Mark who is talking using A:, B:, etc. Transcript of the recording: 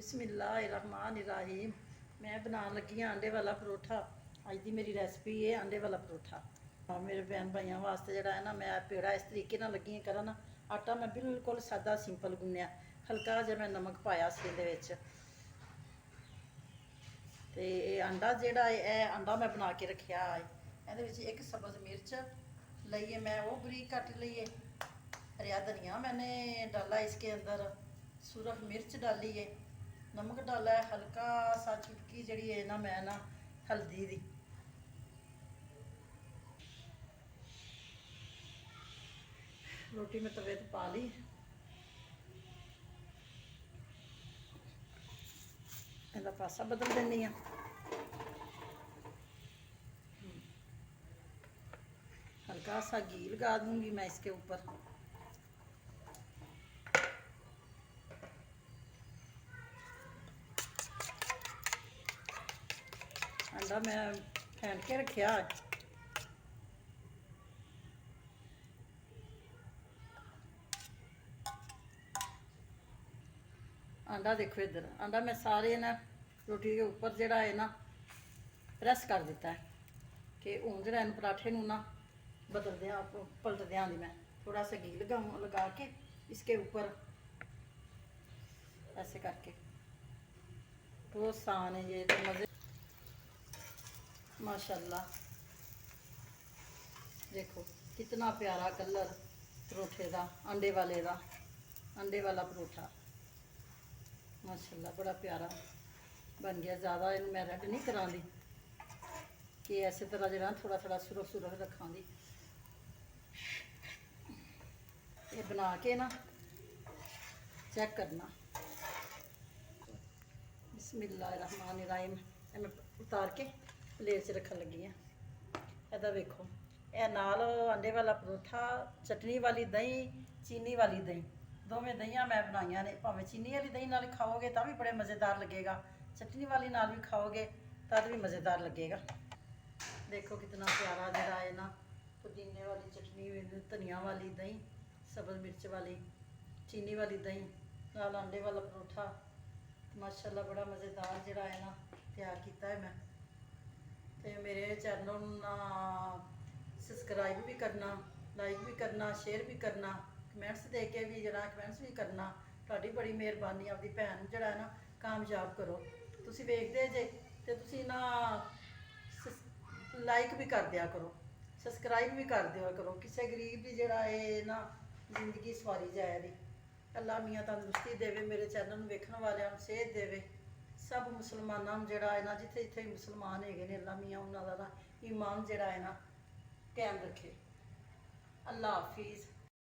A: बिस्मिल्लाहिर्रहमानिर्रहीम। मैं बनाने लगी हाँ आंडे वाला परोठा। अज की मेरी रेसिपी है आंडे वाला परोठा। मेरे भैन भाइयों वास्ते जोड़ा है ना मैं पेड़ा इस तरीके ना लगी करा ना। आटा मैं बिल्कुल सादा सिंपल गुन्निया, हल्का जहा मैं नमक पाया से ते आंडा जोड़ा है आंडा मैं बना के रखा है। ये एक सब्ज़ मिर्च लीए मैं वो बरीक कट लीए। हरिया धनिया मैंने डाला इसके अंदर, सूरख मिर्च डाली है, नमक डाला है, हल्का सा चुटकी जड़ी है ना मैं ना हल्दी दी। रोटी मैं तवे तो पा ली। इसका पासा बदल देनी हाँ। हल्का सा घी लगा दूंगी मैं इसके ऊपर। अंडा मैं फेंट के रखा है। आंडा देखो इधर, आंडा मैं सारे ना रोटी के ऊपर जोड़ा है ना प्रेस कर दिता है कि हूँ जो पराठे ना बदल दें पलट दें दी। मैं थोड़ा सा घी लगा के इसके ऊपर ऐसे करके बहुत आसान है ये तो मज़े। माशाल्लाह देखो कितना प्यारा कलर परोठे का, अंडे वाले का, अंडे वाला परोठा माशाल्लाह बड़ा प्यारा बन गया। ज़्यादा इन मैं रेड नहीं करा दी कि इस तरह जो थोड़ा थोड़ा सुरख सुरख रखा दी। ये बना के ना चेक करना। बिस्मिल्लाहिर्रहमानिर्रहीम। मैं उतार के प्लेट च रखन लगी हाँ। इहदा वेखो यह नाल अंडे वाला परोठा, चटनी वाली दही, चीनी वाली दही, दोवें दहियाँ मैं बनाइया ने। भावें चीनी वाली दही नाल खाओगे तो भी बड़े मज़ेदार लगेगा, चटनी वाली नाल भी खाओगे तब भी मज़ेदार लगेगा। देखो कितना प्यारा जरा है ना, पुदीने वाली चटनी, धनिया वाली दही, सब्ज़ मिर्च वाली, चीनी वाली दही नाल अंडे वाला परोठा माशाल्लाह बड़ा मज़ेदार जरा है ना तैयार किया है मैं। तो मेरे चैनल ना सबसक्राइब भी करना, लाइक भी करना, शेयर भी करना, कमेंट्स दे के भी जरा कमेंट्स भी करना। तुहाडी बड़ी मेहरबानी, आपकी भैन जरा है ना कामयाब करो। तुसी वेखदे जे तो तुसी ना लाइक भी कर दिया करो, सबसक्राइब भी कर दिया करो। किसी गरीब की जरा है ना जिंदगी सवारी जाए दी। अल्लाह मियाँ तंदुरुस्ती देवे, मेरे चैनल वेखने वाले सेहत देवे। सब मुसलमानों जरा है ना जिथे जिथे मुसलमान है अल्लाह मियाँ उन्होंने ईमान जरा है ना कायम रखे। अल्लाह हाफिज़।